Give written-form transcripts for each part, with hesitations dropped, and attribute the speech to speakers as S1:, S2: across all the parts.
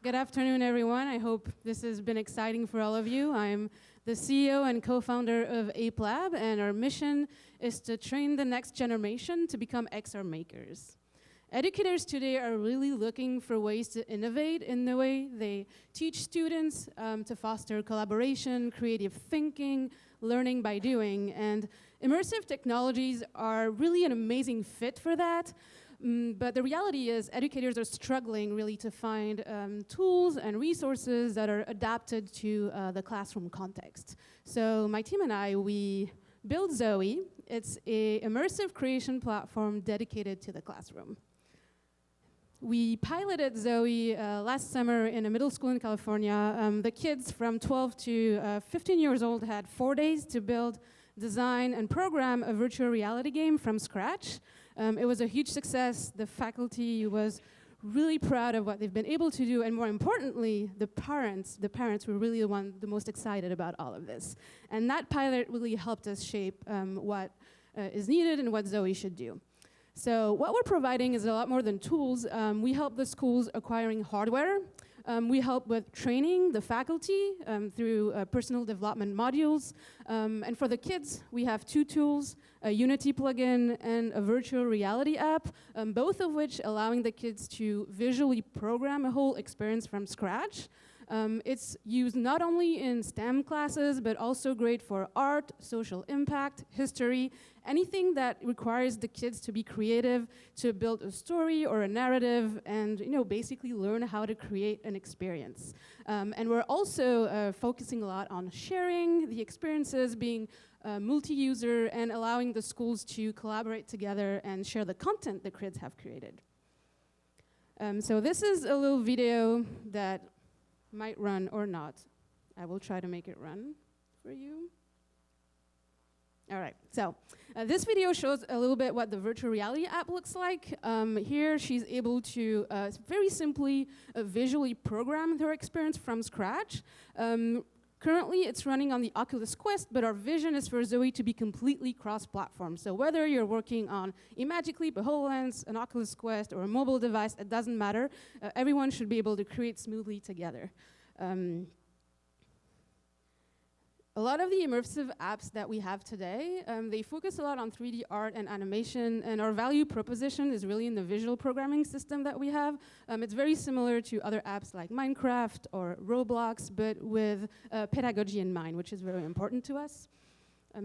S1: Good afternoon, everyone. I hope this has been exciting for all of you. I'm the CEO and co-founder of Apelab, and our mission is to train the next generation to become XR makers. Educators today are really looking for ways to innovate in the way they teach students, to foster collaboration, creative thinking, learning by doing, and immersive technologies are really an amazing fit for that. But the reality is educators are struggling really to find tools and resources that are adapted to the classroom context. So my team and I, we built Zoe. It's an immersive creation platform dedicated to the classroom. We piloted Zoe last summer in a middle school in California. The kids from 12 to 15 years old had 4 days to build, design, and program a virtual reality game from scratch. It was a huge success. The faculty was really proud of what they've been able to do, and more importantly, the parents were really the most excited about all of this. And that pilot really helped us shape what is needed and what Zoe should do. So what we're providing is a lot more than tools. We help the schools acquiring hardware. We help with training the faculty through personal development modules. And for the kids, we have 2 tools, a Unity plugin and a virtual reality app, both of which allowing the kids to visually program a whole experience from scratch. It's used not only in STEM classes, but also great for art, social impact, history, anything that requires the kids to be creative, to build a story or a narrative, and basically learn how to create an experience. And we're also focusing a lot on sharing the experiences, being multi-user, and allowing the schools to collaborate together and share the content the kids have created. So this is a little video that might run or not. I will try to make it run for you. All right, so this video shows a little bit what the virtual reality app looks like. Here she's able to very simply visually program her experience from scratch. Currently it's running on the Oculus Quest, but our vision is for Zoe to be completely cross-platform. So whether you're working on a Magic Leap, a HoloLens, an Oculus Quest, or a mobile device, it doesn't matter. Everyone should be able to create smoothly together. A lot of the immersive apps that we have today, they focus a lot on 3D art and animation, and our value proposition is really in the visual programming system that we have. It's very similar to other apps like Minecraft or Roblox, but with pedagogy in mind, which is very important to us.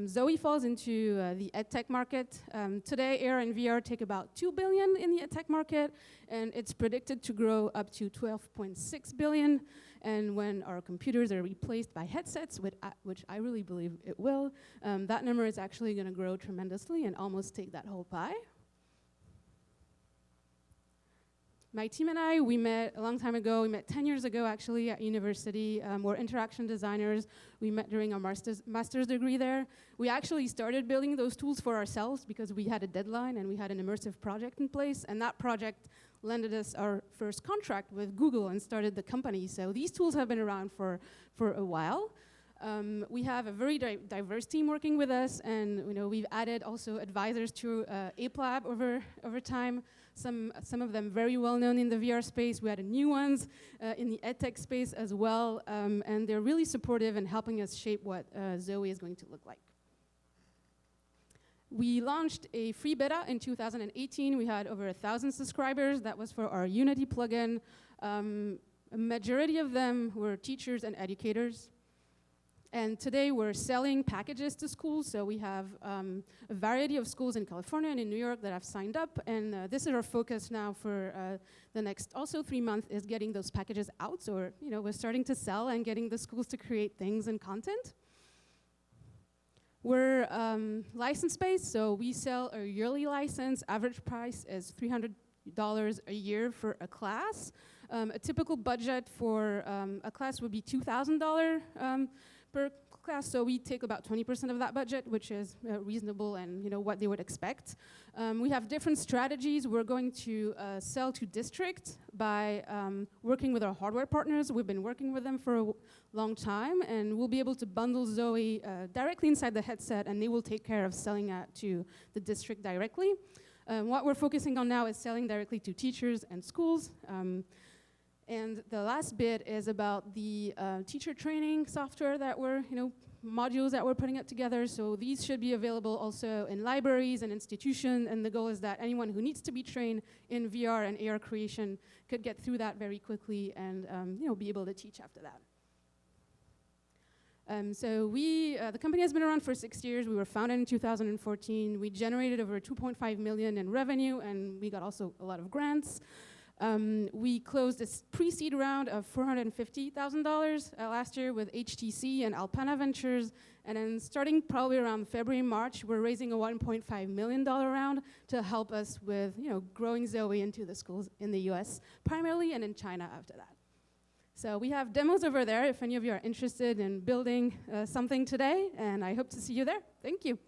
S1: Zoe falls into the edtech market. Today, AR and VR take about $2 billion in the edtech market, and it's predicted to grow up to $12.6 billion. And when our computers are replaced by headsets, which I really believe it will, that number is actually going to grow tremendously and almost take that whole pie. My team and I, we met a long time ago. We met 10 years ago, actually, at university. We're interaction designers. We met during our master's degree there. We actually started building those tools for ourselves because we had a deadline and we had an immersive project in place. And that project landed us our first contract with Google and started the company. So these tools have been around for a while. We have a very diverse team working with us, and we've added also advisors to Apelab over time. Some of them very well known in the VR space. We added new ones in the edtech space as well, and they're really supportive and helping us shape what Zoe is going to look like. We launched a free beta in 2018. We had over 1,000 subscribers. That was for our Unity plugin. A majority of them were teachers and educators. And today we're selling packages to schools. So we have a variety of schools in California and in New York that have signed up. And this is our focus now for the next also 3 months is getting those packages out. So we're starting to sell and getting the schools to create things and content. We're license-based, so we sell a yearly license. Average price is $300 a year for a class. A typical budget for a class would be $2,000 per class, so we take about 20% of that budget, which is reasonable and what they would expect. We have different strategies. We're going to sell to districts by working with our hardware partners. We've been working with them for a long time, and we'll be able to bundle Zoe directly inside the headset, and they will take care of selling it to the district directly. What we're focusing on now is selling directly to teachers and schools. And the last bit is about the teacher training software that we're, modules that we're putting up together. So these should be available also in libraries and institutions. And the goal is that anyone who needs to be trained in VR and AR creation could get through that very quickly and be able to teach after that. So the company has been around for 6 years. We were founded in 2014. We generated over 2.5 million in revenue, and we got also a lot of grants. We closed a pre-seed round of $450,000 last year with HTC and Alpana Ventures. And then starting probably around February, March, we're raising a $1.5 million round to help us with growing Zoe into the schools in the US primarily, and in China after that. So we have demos over there if any of you are interested in building something today, and I hope to see you there. Thank you.